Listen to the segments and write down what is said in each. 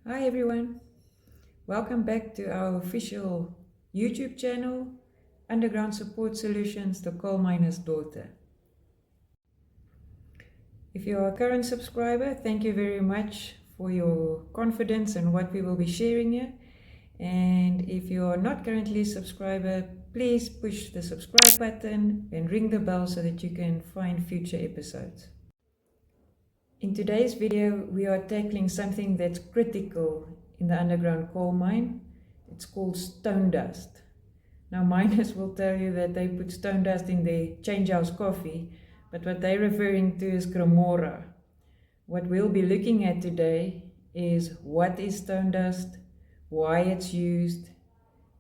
Hi everyone, welcome back to our official YouTube channel, Underground Support Solutions, the Coal Miner's Daughter. If you are a current subscriber, thank you very much for your confidence in what we will be sharing here. And if you are not currently a subscriber, please push the subscribe button and ring the bell so that you can find future episodes. In today's video, we are tackling something that's critical in the underground coal mine. It's called stone dust. Now, miners will tell you that they put stone dust in their change house coffee, but what they're referring to is cremora. What we'll be looking at today is what is stone dust, why it's used,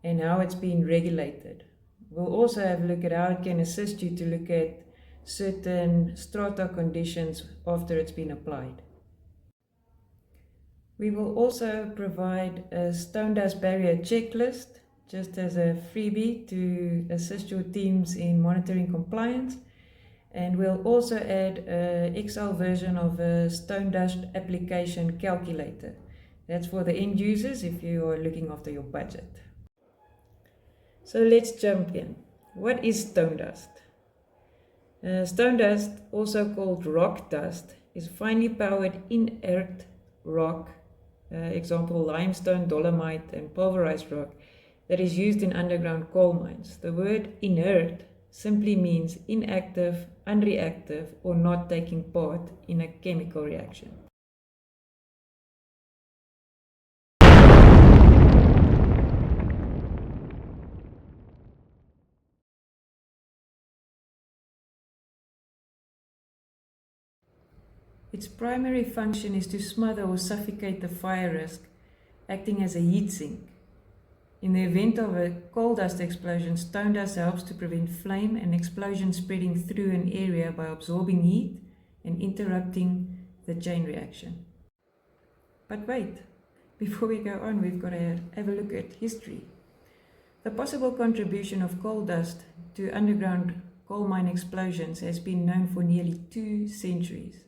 and how it's being regulated. We'll also have a look at how it can assist you to look at certain strata conditions after it's been applied. We will also provide a stone dust barrier checklist just as a freebie to assist your teams in monitoring compliance, and we'll also add an Excel version of a stone dust application calculator. That's for the end users if you are looking after your budget. So let's jump in. What is stone dust? Stone dust, also called rock dust, is finely powered inert rock, example limestone, dolomite and pulverized rock, that is used in underground coal mines. The word inert simply means inactive, unreactive, or not taking part in a chemical reaction. Its primary function is to smother or suffocate the fire risk, acting as a heat sink. In the event of a coal dust explosion, stone dust helps to prevent flame and explosion spreading through an area by absorbing heat and interrupting the chain reaction. But wait, before we go on, we've got to have a look at history. The possible contribution of coal dust to underground coal mine explosions has been known for nearly 2 centuries.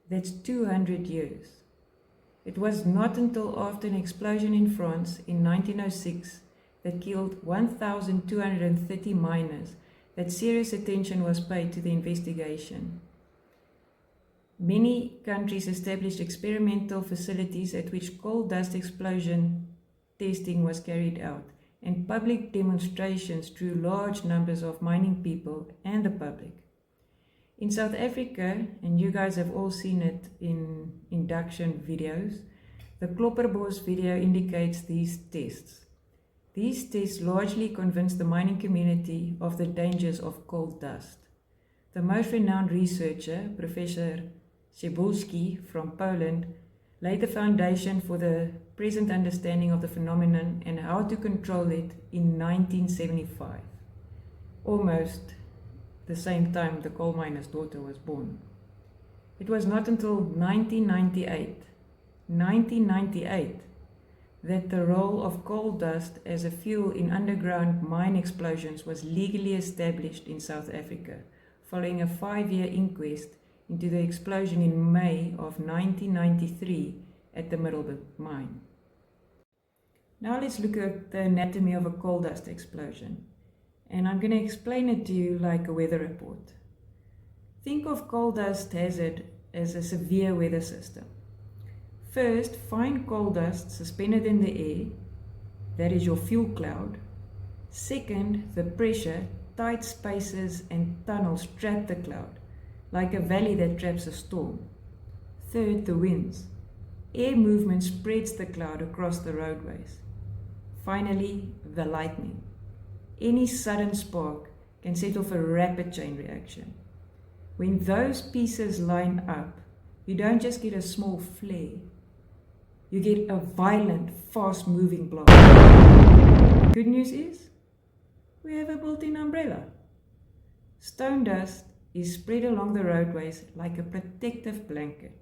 That's 200 years. It was not until after an explosion in France in 1906 that killed 1,230 miners that serious attention was paid to the investigation. Many countries established experimental facilities at which coal dust explosion testing was carried out, and public demonstrations drew large numbers of mining people and the public. In South Africa, and you guys have all seen it in induction videos, the Klopperbos video indicates these tests. These tests largely convinced the mining community of the dangers of coal dust. The most renowned researcher, Professor Cebulski from Poland, laid the foundation for the present understanding of the phenomenon and how to control it in 1975. Almost the same time the coal miner's daughter was born. It was not until 1998, that the role of coal dust as a fuel in underground mine explosions was legally established in South Africa, following a 5-year inquest into the explosion in May of 1993 at the Middelburg mine. Now let's look at the anatomy of a coal dust explosion. And I'm going to explain it to you like a weather report. Think of coal dust hazard as a severe weather system. First, fine coal dust suspended in the air, that is your fuel cloud. Second, the pressure, tight spaces and tunnels trap the cloud, like a valley that traps a storm. Third, the winds. Air movement spreads the cloud across the roadways. Finally, the lightning. Any sudden spark can set off a rapid chain reaction. When those pieces line up, you don't just get a small flare, you get a violent, fast-moving blast. Good news is, we have a built-in umbrella. Stone dust is spread along the roadways like a protective blanket.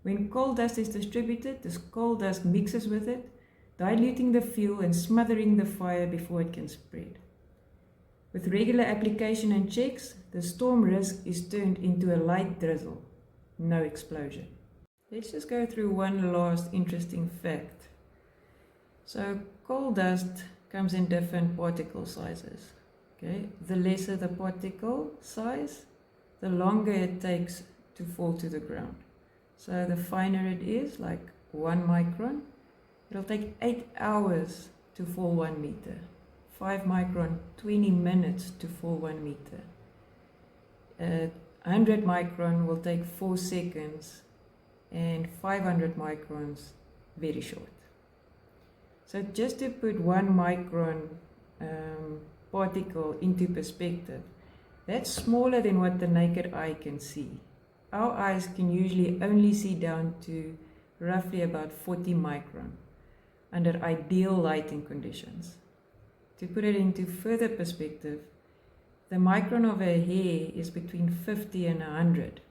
When coal dust is distributed, this coal dust mixes with it, diluting the fuel and smothering the fire before it can spread. With regular application and checks, the storm risk is turned into a light drizzle, no explosion. Let's just go through one last interesting fact. So coal dust comes in different particle sizes. Okay, the lesser the particle size, the longer it takes to fall to the ground. So the finer it is, like 1 micron, it'll take 8 hours to fall 1 meter. 5 micron, 20 minutes to fall 1 meter. 100 micron will take 4 seconds, and 500 microns very short. So just to put 1 micron particle into perspective, that's smaller than what the naked eye can see. Our eyes can usually only see down to roughly about 40 micron under ideal lighting conditions. To put it into further perspective, the micron of a hair is between 50 and 100.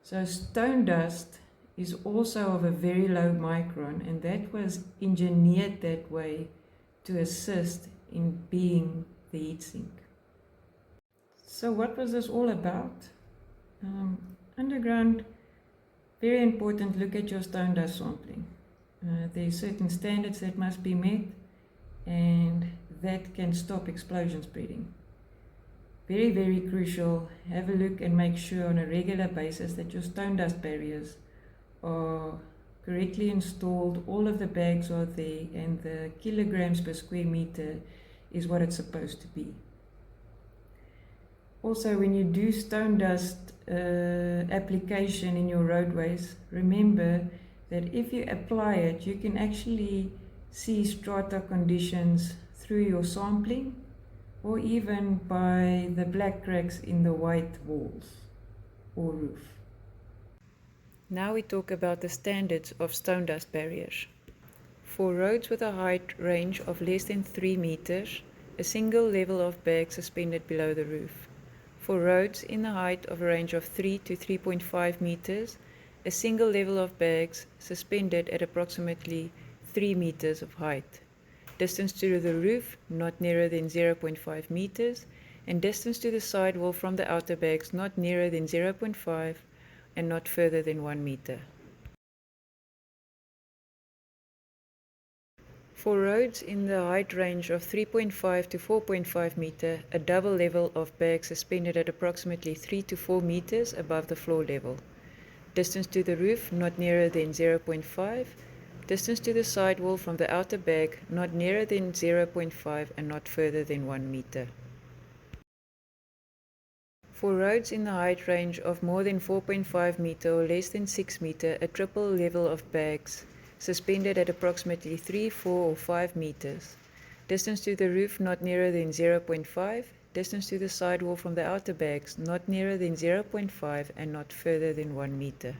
So stone dust is also of a very low micron, and that was engineered that way to assist in being the heat sink. So what was this all about? Underground, very important, look at your stone dust sampling. There are certain standards that must be met, and that can stop explosion spreading. Very, very crucial. Have a look and make sure on a regular basis that your stone dust barriers are correctly installed, all of the bags are there, and the kilograms per square meter is what it's supposed to be. Also, when you do stone dust application in your roadways, remember that if you apply it, you can actually see strata conditions through your sampling, or even by the black cracks in the white walls or roof. Now we talk about the standards of stone dust barriers. For roads with a height range of less than 3 meters, a single level of bag suspended below the roof. For roads in the height of a range of 3 to 3.5 meters, a single level of bags suspended at approximately 3 meters of height. Distance to the roof not nearer than 0.5 meters, and distance to the sidewall from the outer bags not nearer than 0.5 and not further than 1 meter. For roads in the height range of 3.5 to 4.5 meter, a double level of bags suspended at approximately 3 to 4 meters above the floor level. Distance to the roof not nearer than 0.5. Distance to the sidewall from the outer bag not nearer than 0.5 and not further than 1 meter. For roads in the height range of more than 4.5 meter or less than 6 meter, a triple level of bags suspended at approximately 3, 4 or 5 meters. Distance to the roof not nearer than 0.5. Distance to the sidewall from the outer bags not nearer than 0.5 and not further than 1 meter.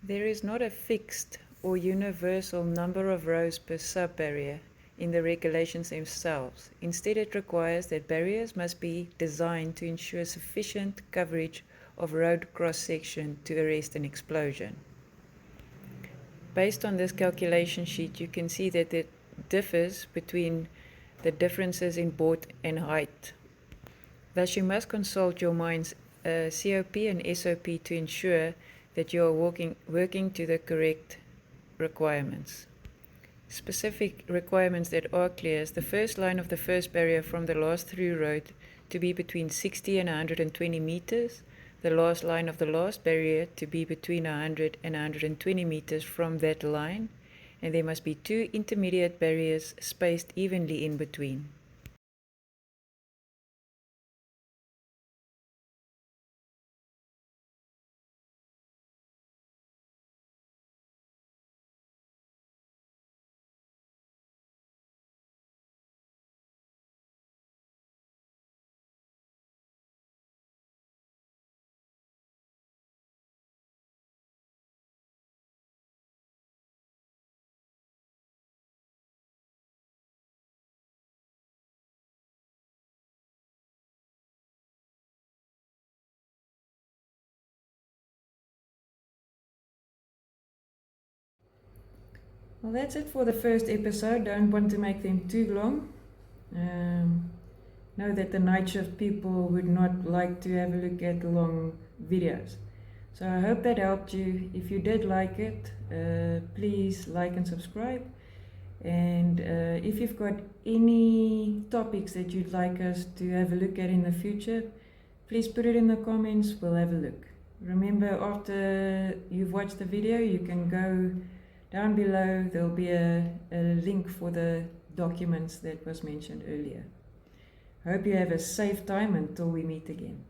There is not a fixed or universal number of rows per sub-barrier in the regulations themselves. Instead, it requires that barriers must be designed to ensure sufficient coverage of road cross-section to arrest an explosion. Based on this calculation sheet, you can see that it differs between the differences in breadth and height. Thus, you must consult your mine's COP and SOP to ensure that you are working to the correct requirements. Specific requirements that are clear is the first line of the first barrier from the last through road to be between 60 and 120 meters, the last line of the last barrier to be between 100 and 120 meters from that line, and there must be 2 intermediate barriers spaced evenly in between. Well, that's it for the first episode. Don't want to make them too long. Know that the night shift people would not like to have a look at long videos. So I hope that helped you. If you did like it, please like and subscribe. And if you've got any topics that you'd like us to have a look at in the future, please put it in the comments, we'll have a look. Remember, after you've watched the video, you can go down below, there'll be a link for the documents that was mentioned earlier. I hope you have a safe time until we meet again.